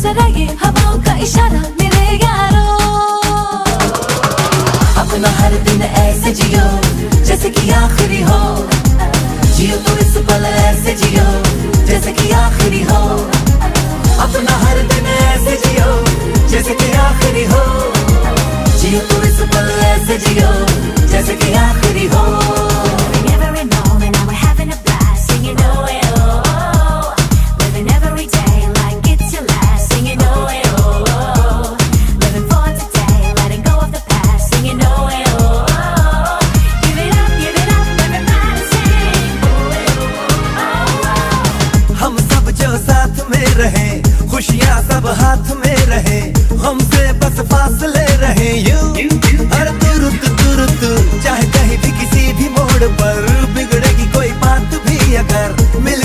जरा ये हवाओं का इशारा मेरे यारों। अपना हर दिन ऐसे जियो जैसे कि आखिरी हो, जियो तो इस पल ऐसे जियो जैसे कि आखिरी हो। अपना हर दिन ऐसे जियो जैसे कि आखिरी हो, जियो तो इस पल ऐसे जियो जैसे कि आखिरी हो। साथ में रहे खुशियाँ सब हाथ में रहे, हमसे बस फासले रहे यूं हर तुरंत चाहे कहीं भी किसी भी मोड़ पर बिगड़ेगी कोई बात भी अगर मिल